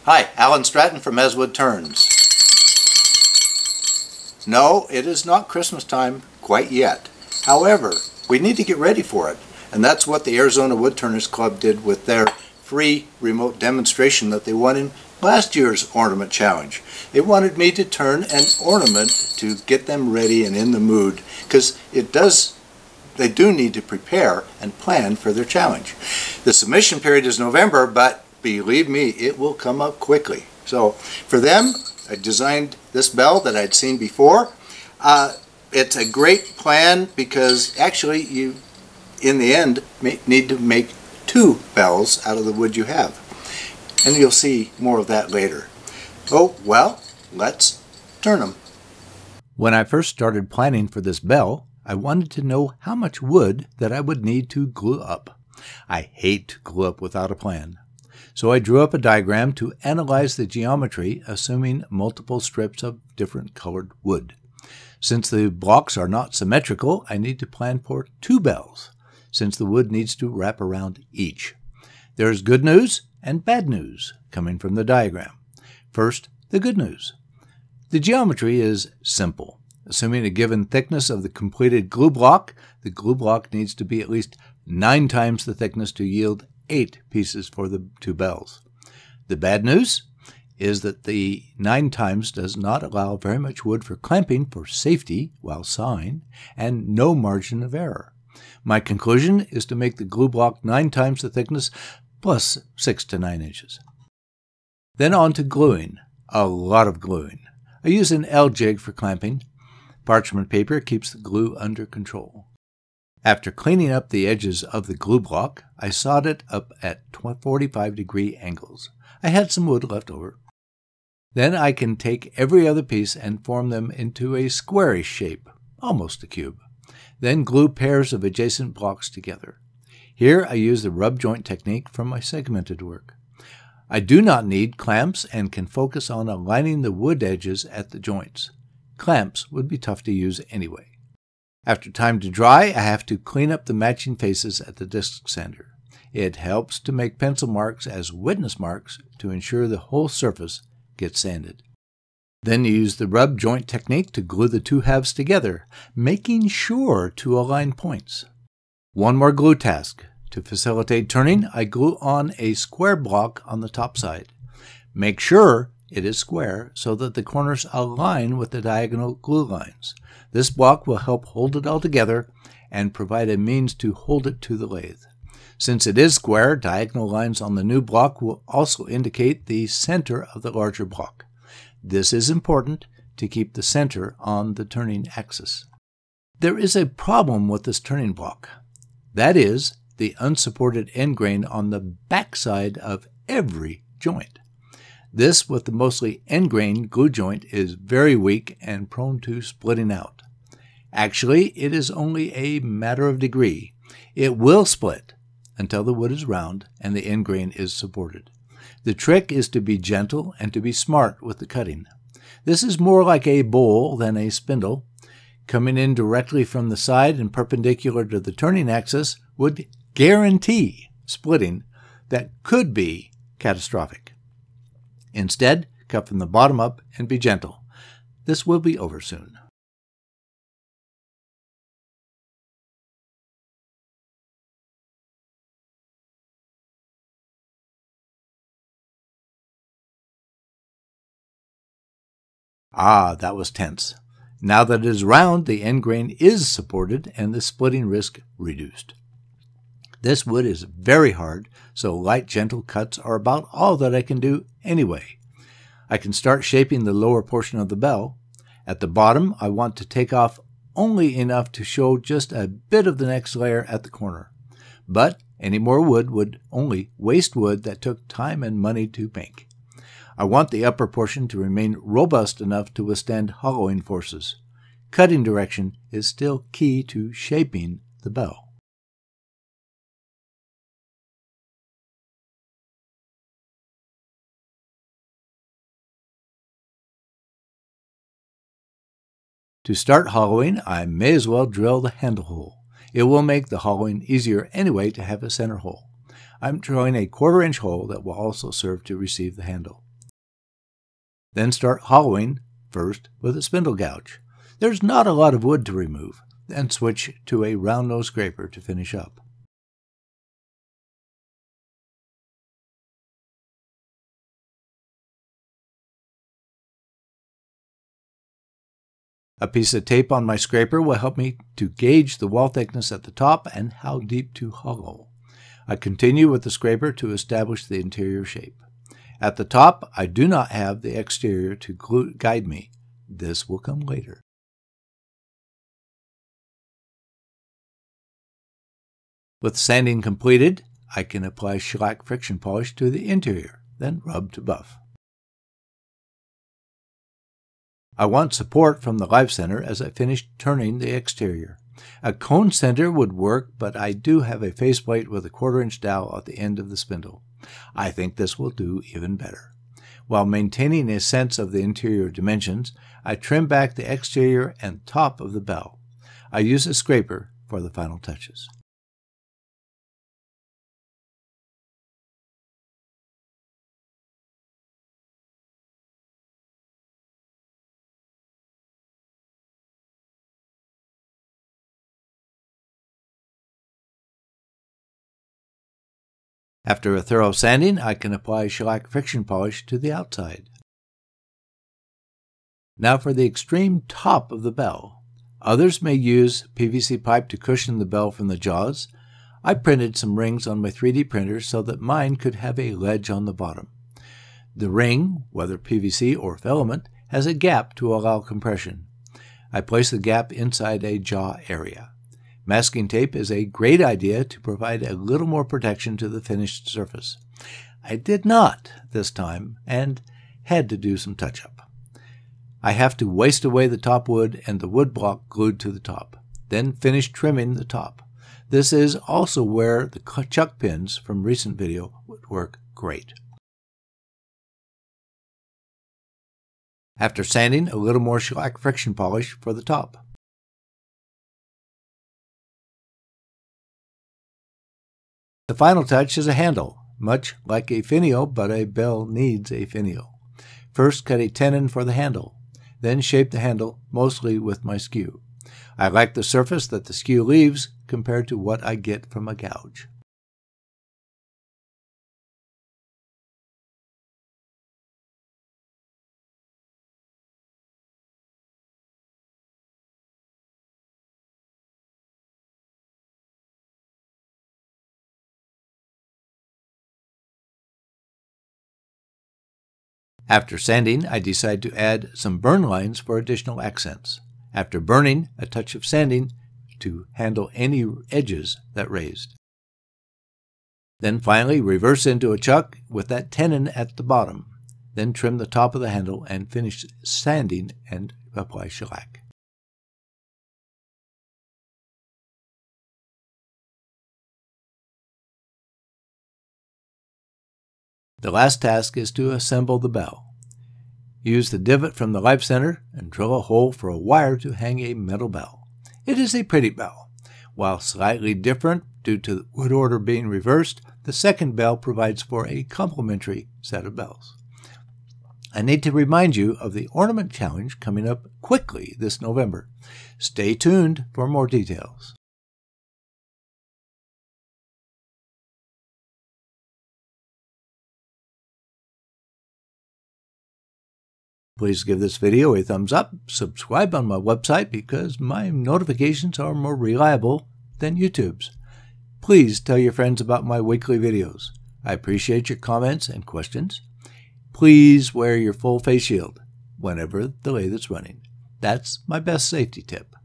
Hi, Alan Stratton from As Wood Turns. No, it is not Christmas time quite yet. However, we need to get ready for it. And that's what the Arizona Woodturners Club did with their free remote demonstration that they won in last year's Ornament Challenge. They wanted me to turn an ornament to get them ready and in the mood, because they do need to prepare and plan for their challenge. The submission period is November, but believe me, it will come up quickly. So for them, I designed this bell that I'd seen before. It's a great plan because actually you, in the end, need to make 2 bells out of the wood you have. And you'll see more of that later. Oh, well, let's turn them. When I first started planning for this bell, I wanted to know how much wood that I would need to glue up. I hate to glue up without a plan. So I drew up a diagram to analyze the geometry, assuming multiple strips of different colored wood. Since the blocks are not symmetrical, I need to plan for 2 bells, since the wood needs to wrap around each. There's good news and bad news coming from the diagram. First, the good news. The geometry is simple. Assuming a given thickness of the completed glue block, the glue block needs to be at least 9 times the thickness to yield 8 pieces for the 2 bells. The bad news is that the 9 times does not allow very much wood for clamping for safety while sawing, and no margin of error. My conclusion is to make the glue block 9 times the thickness plus 6 to 9 inches. Then on to gluing. A lot of gluing. I use an L jig for clamping. Parchment paper keeps the glue under control. After cleaning up the edges of the glue block, I sawed it up at 45-degree angles. I had some wood left over. Then I can take every other piece and form them into a squarish shape, almost a cube. Then glue pairs of adjacent blocks together. Here I use the rub joint technique from my segmented work. I do not need clamps and can focus on aligning the wood edges at the joints. Clamps would be tough to use anyway. After time to dry, I have to clean up the matching faces at the disc sander. It helps to make pencil marks as witness marks to ensure the whole surface gets sanded. Then use the rub joint technique to glue the 2 halves together, making sure to align points. One more glue task. To facilitate turning, I glue on a square block on the top side. Make sure it is square so that the corners align with the diagonal glue lines. This block will help hold it all together and provide a means to hold it to the lathe. Since it is square, diagonal lines on the new block will also indicate the center of the larger block. This is important to keep the center on the turning axis. There is a problem with this turning block. That is the unsupported end grain on the backside of every joint. This, with the mostly end grain glue joint, is very weak and prone to splitting out. Actually, it is only a matter of degree. It will split until the wood is round and the end grain is supported. The trick is to be gentle and to be smart with the cutting. This is more like a bowl than a spindle. Coming in directly from the side and perpendicular to the turning axis would guarantee splitting that could be catastrophic. Instead, cut from the bottom up and be gentle. This will be over soon. Ah, that was tense. Now that it is round, the end grain is supported and the splitting risk reduced. This wood is very hard, so light, gentle cuts are about all that I can do anyway. I can start shaping the lower portion of the bell. At the bottom, I want to take off only enough to show just a bit of the next layer at the corner. But any more wood would only waste wood that took time and money to make. I want the upper portion to remain robust enough to withstand hollowing forces. Cutting direction is still key to shaping the bell. To start hollowing, I may as well drill the handle hole. It will make the hollowing easier anyway to have a center hole. I'm drilling a 1/4 inch hole that will also serve to receive the handle. Then start hollowing, first with a spindle gouge. There's not a lot of wood to remove. Then switch to a round nose scraper to finish up. A piece of tape on my scraper will help me to gauge the wall thickness at the top and how deep to hollow. I continue with the scraper to establish the interior shape. At the top, I do not have the exterior to guide me. This will come later. With sanding completed, I can apply shellac friction polish to the interior, then rub to buff. I want support from the live center as I finish turning the exterior. A cone center would work, but I do have a faceplate with a 1/4-inch dowel at the end of the spindle. I think this will do even better. While maintaining a sense of the interior dimensions, I trim back the exterior and top of the bell. I use a scraper for the final touches. After a thorough sanding, I can apply shellac friction polish to the outside. Now for the extreme top of the bell. Others may use PVC pipe to cushion the bell from the jaws. I printed some rings on my 3D printer so that mine could have a ledge on the bottom. The ring, whether PVC or filament, has a gap to allow compression. I place the gap inside a jaw area. Masking tape is a great idea to provide a little more protection to the finished surface. I did not this time and had to do some touch-up. I have to waste away the top wood and the wood block glued to the top, then finish trimming the top. This is also where the chuck pins from recent video would work great. After sanding, a little more shellac friction polish for the top. The final touch is a handle, much like a finial, but a bell needs a finial. First, cut a tenon for the handle, then shape the handle mostly with my skew. I like the surface that the skew leaves compared to what I get from a gouge. After sanding, I decide to add some burn lines for additional accents. After burning, a touch of sanding to handle any edges that raised. Then finally reverse into a chuck with that tenon at the bottom. Then trim the top of the handle and finish sanding and apply shellac. The last task is to assemble the bell. Use the divot from the live center and drill a hole for a wire to hang a metal bell. It is a pretty bell. While slightly different due to the wood order being reversed, the second bell provides for a complementary set of bells. I need to remind you of the Ornament Challenge coming up quickly this November. Stay tuned for more details. Please give this video a thumbs up, subscribe on my website because my notifications are more reliable than YouTube's. Please tell your friends about my weekly videos. I appreciate your comments and questions. Please wear your full face shield whenever the lathe is running. That's my best safety tip.